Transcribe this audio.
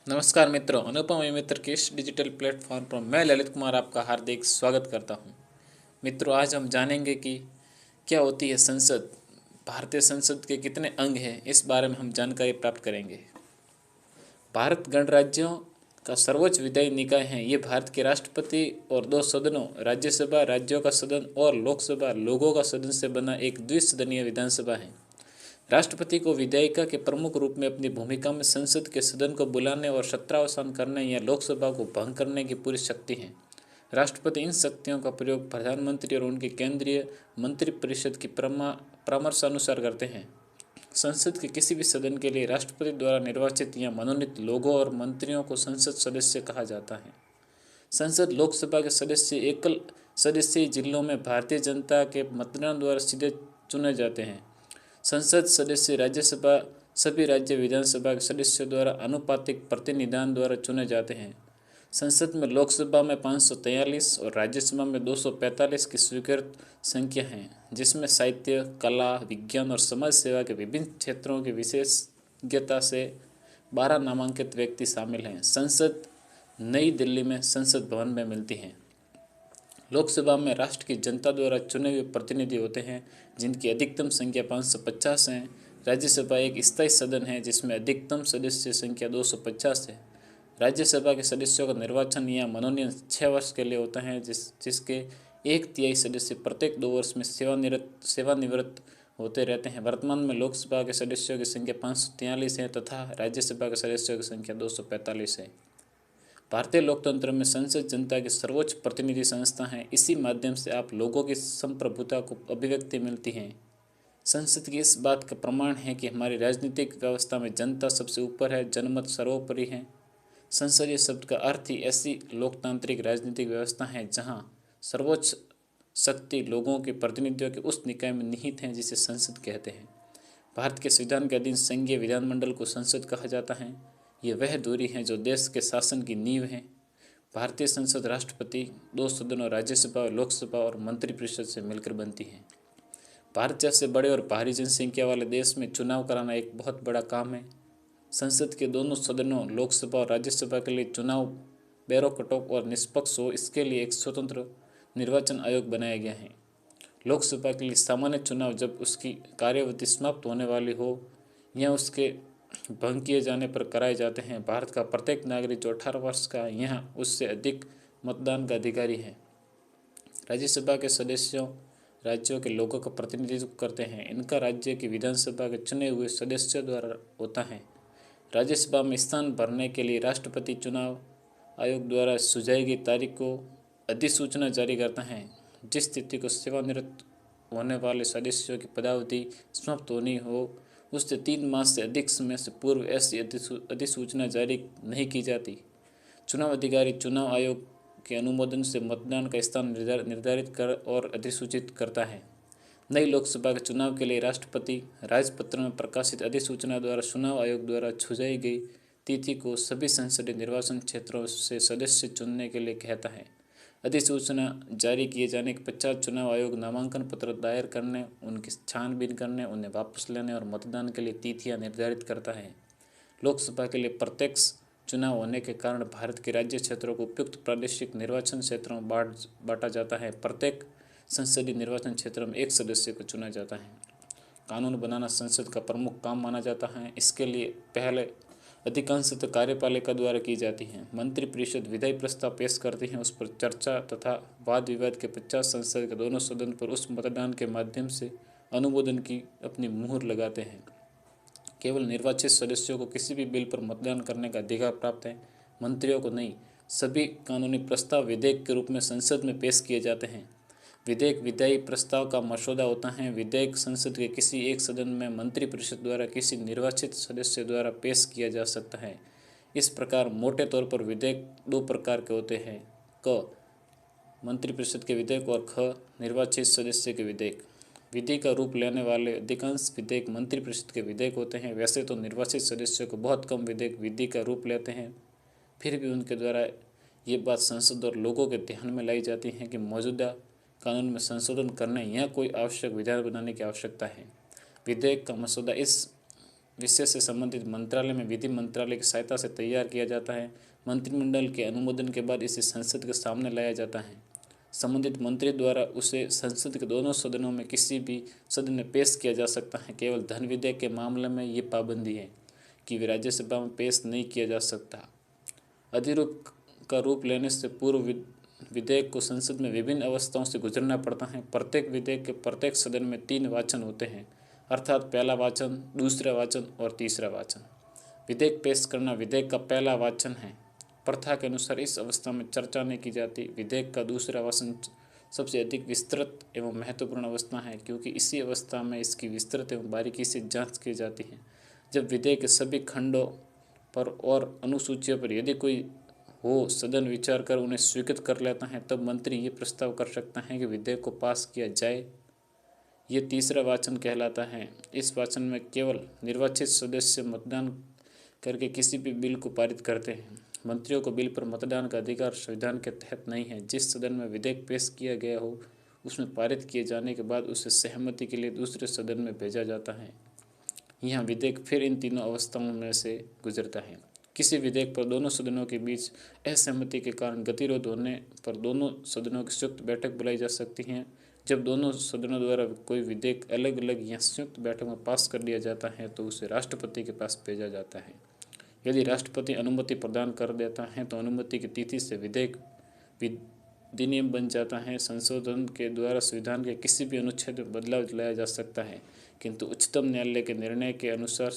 नमस्कार मित्रों, अनुपम मित्र के इस डिजिटल प्लेटफॉर्म पर मैं ललित कुमार आपका हार्दिक स्वागत करता हूं। मित्रों, आज हम जानेंगे कि क्या होती है संसद, भारतीय संसद के कितने अंग हैं, इस बारे में हम जानकारी प्राप्त करेंगे। भारत गणराज्यों का सर्वोच्च विधायी निकाय है। ये भारत के राष्ट्रपति और दो सदनों, राज्यसभा राज्यों का सदन और लोकसभा लोगों का सदन से बना एक द्विसदनीय विधानसभा है। राष्ट्रपति को विधायिका के प्रमुख रूप में अपनी भूमिका में संसद के सदन को बुलाने और सत्रावसान करने या लोकसभा को भंग करने की पूरी शक्ति है। राष्ट्रपति इन शक्तियों का प्रयोग प्रधानमंत्री और उनके केंद्रीय मंत्रिपरिषद की परामर्शानुसार करते हैं। संसद के किसी भी सदन के लिए राष्ट्रपति द्वारा निर्वाचित या मनोनीत लोगों और मंत्रियों को संसद सदस्य कहा जाता है। संसद लोकसभा के सदस्य एकल सदस्यीय जिलों में भारतीय जनता के मतदान द्वारा सीधे चुने जाते हैं। संसद सदस्य राज्यसभा सभी राज्य विधानसभा के सदस्यों द्वारा आनुपातिक प्रतिनिधान द्वारा चुने जाते हैं। संसद में लोकसभा में 543 और राज्यसभा में 245 की स्वीकृत संख्या है, जिसमें साहित्य, कला, विज्ञान और समाज सेवा के विभिन्न क्षेत्रों की विशेषज्ञता से 12 नामांकित व्यक्ति शामिल हैं। संसद नई दिल्ली में संसद भवन में मिलती है। लोकसभा में राष्ट्र की जनता द्वारा चुने हुए प्रतिनिधि होते हैं, जिनकी अधिकतम संख्या 550 है। राज्यसभा एक स्थायी सदन है जिसमें अधिकतम सदस्य संख्या 250 है। राज्यसभा के सदस्यों का निर्वाचन या मनोनयन 6 वर्ष के लिए होता है, जिसके 1/3 सदस्य प्रत्येक 2 वर्ष में सेवानिवृत्त होते रहते हैं। वर्तमान में लोकसभा के सदस्यों की संख्या 543 है तथा राज्यसभा के सदस्यों की संख्या 245 है। भारतीय लोकतंत्र में संसद जनता की सर्वोच्च प्रतिनिधि संस्था है। इसी माध्यम से आप लोगों की संप्रभुता को अभिव्यक्ति मिलती है। संसद की इस बात का प्रमाण है कि हमारी राजनीतिक व्यवस्था में जनता सबसे ऊपर है, जनमत सर्वोपरि है। संसदीय शब्द का अर्थ ही ऐसी लोकतांत्रिक राजनीतिक व्यवस्था है जहां सर्वोच्च शक्ति लोगों के प्रतिनिधियों के उस निकाय में निहित है जिसे संसद कहते हैं। भारत के संविधान के अधीन संघीय विधानमंडल को संसद कहा जाता है। ये वह धुरी है जो देश के शासन की नींव है। भारतीय संसद राष्ट्रपति, 2 सदनों, राज्यसभा, लोकसभा और मंत्रिपरिषद से मिलकर बनती है। भारत जैसे बड़े और भारी जनसंख्या वाले देश में चुनाव कराना एक बहुत बड़ा काम है। संसद के दोनों सदनों, लोकसभा और राज्यसभा के लिए चुनाव बैरोकटोक और निष्पक्ष हो, इसके लिए एक स्वतंत्र निर्वाचन आयोग बनाया गया है। लोकसभा के लिए सामान्य चुनाव जब उसकी कार्यवधि समाप्त होने वाली हो या उसके भंग किए जाने पर कराए जाते हैं। भारत का प्रत्येक नागरिक जो 18 वर्ष का यहाँ उससे अधिक मतदान का अधिकारी है। राज्यसभा के सदस्यों राज्यों के लोगों का प्रतिनिधित्व करते हैं। इनका राज्य की विधानसभा के चुने हुए सदस्यों द्वारा होता है। राज्यसभा में स्थान भरने के लिए राष्ट्रपति चुनाव आयोग द्वारा सुझाई गई तारीख को अधिसूचना जारी करता है। जिस तिथि को सेवानिवृत्त होने वाले सदस्यों की पदावधि समाप्त होनी हो, उससे 3 मास से अधिक समय से पूर्व ऐसी अधिसूचना जारी नहीं की जाती। चुनाव अधिकारी चुनाव आयोग के अनुमोदन से मतदान का स्थान निर्धारित कर और अधिसूचित करता है। नई लोकसभा के चुनाव के लिए राष्ट्रपति राजपत्र में प्रकाशित अधिसूचना द्वारा चुनाव आयोग द्वारा सुझाई गई तिथि को सभी संसदीय निर्वाचन क्षेत्रों से सदस्य चुनने के लिए कहता है। अधिसूचना जारी किए जाने के पश्चात चुनाव आयोग नामांकन पत्र दायर करने, उनकी छानबीन करने, उन्हें वापस लेने और मतदान के लिए तिथियां निर्धारित करता है। लोकसभा के लिए प्रत्यक्ष चुनाव होने के कारण भारत के राज्य क्षेत्रों को उपयुक्त प्रादेशिक निर्वाचन क्षेत्रों में बांटा जाता है। प्रत्येक संसदीय निर्वाचन क्षेत्र में एक सदस्य को चुना जाता है। कानून बनाना संसद का प्रमुख काम माना जाता है। इसके लिए पहले अधिकांशतः कार्यपालिका द्वारा की जाती है। मंत्रिपरिषद विधायी प्रस्ताव पेश करती है, उस पर चर्चा तथा वाद विवाद के पश्चात संसद के दोनों सदन पर उस मतदान के माध्यम से अनुमोदन की अपनी मुहर लगाते हैं। केवल निर्वाचित सदस्यों को किसी भी बिल पर मतदान करने का अधिकार प्राप्त है, मंत्रियों को नहीं। सभी कानूनी प्रस्ताव विधेयक के रूप में संसद में पेश किए जाते हैं। विधेयक विधायी प्रस्ताव का मसौदा होता है। विधेयक संसद के किसी एक सदन में मंत्रिपरिषद द्वारा किसी निर्वाचित सदस्य द्वारा पेश किया जा सकता है। इस प्रकार मोटे तौर पर विधेयक 2 प्रकार के होते हैं: क मंत्रिपरिषद के विधेयक और ख निर्वाचित सदस्य के विधेयक। विधि का रूप लेने वाले अधिकांश विधेयक मंत्रिपरिषद के विधेयक होते हैं। वैसे तो निर्वाचित सदस्यों को बहुत कम विधेयक विधि का रूप लेते हैं, फिर भी उनके द्वारा ये बात संसद और लोगों के ध्यान में लाई जाती है कि मौजूदा कानून में संशोधन करने या कोई आवश्यक विधान बनाने की आवश्यकता है। विधेयक का मसौदा इस विषय से संबंधित मंत्रालय में विधि मंत्रालय की सहायता से तैयार किया जाता है। मंत्रिमंडल के अनुमोदन के बाद इसे संसद के सामने लाया जाता है। संबंधित मंत्री द्वारा उसे संसद के दोनों सदनों में किसी भी सदन में पेश किया जा सकता है। केवल धन विधेयक के मामले में ये पाबंदी है कि वे राज्यसभा में पेश नहीं किया जा सकता। अधिरूप का रूप लेने से पूर्व विधेयक को संसद में विभिन्न अवस्थाओं से गुजरना पड़ता है। प्रत्येक विधेयक के प्रत्येक सदन में 3 वाचन होते हैं, अर्थात पहला वाचन, दूसरा वाचन और तीसरा वाचन। विधेयक पेश करना विधेयक का पहला वाचन है। प्रथा के अनुसार इस अवस्था में चर्चा नहीं की जाती। विधेयक का दूसरा वाचन सबसे अधिक विस्तृत एवं महत्वपूर्ण अवस्था है, क्योंकि इसी अवस्था में इसकी विस्तृत एवं बारीकी से जांच की जाती है। जब विधेयक के सभी खंडों पर और अनुसूचियों पर यदि कोई हो सदन विचार कर उन्हें स्वीकृत कर लेता है, तब मंत्री ये प्रस्ताव कर सकता है कि विधेयक को पास किया जाए। ये तीसरा वाचन कहलाता है। इस वाचन में केवल निर्वाचित सदस्य मतदान करके किसी भी बिल को पारित करते हैं। मंत्रियों को बिल पर मतदान का अधिकार संविधान के तहत नहीं है। जिस सदन में विधेयक पेश किया गया हो उसमें पारित किए जाने के बाद उसे सहमति के लिए दूसरे सदन में भेजा जाता है। यहाँ विधेयक फिर इन तीनों अवस्थाओं में से गुजरता है। किसी विधेयक पर दोनों सदनों के बीच असहमति के कारण गतिरोध होने पर दोनों सदनों की संयुक्त बैठक बुलाई जा सकती है। जब दोनों सदनों द्वारा कोई विधेयक अलग अलग या संयुक्त बैठक में पास कर लिया जाता है तो उसे राष्ट्रपति के पास भेजा जाता है। यदि राष्ट्रपति अनुमति प्रदान कर देता है तो अनुमति की तिथि से विधेयक अधिनियम बन जाता है। संशोधन के द्वारा संविधान के किसी भी अनुच्छेद में बदलाव लाया जा सकता है, किंतु उच्चतम न्यायालय के निर्णय के अनुसार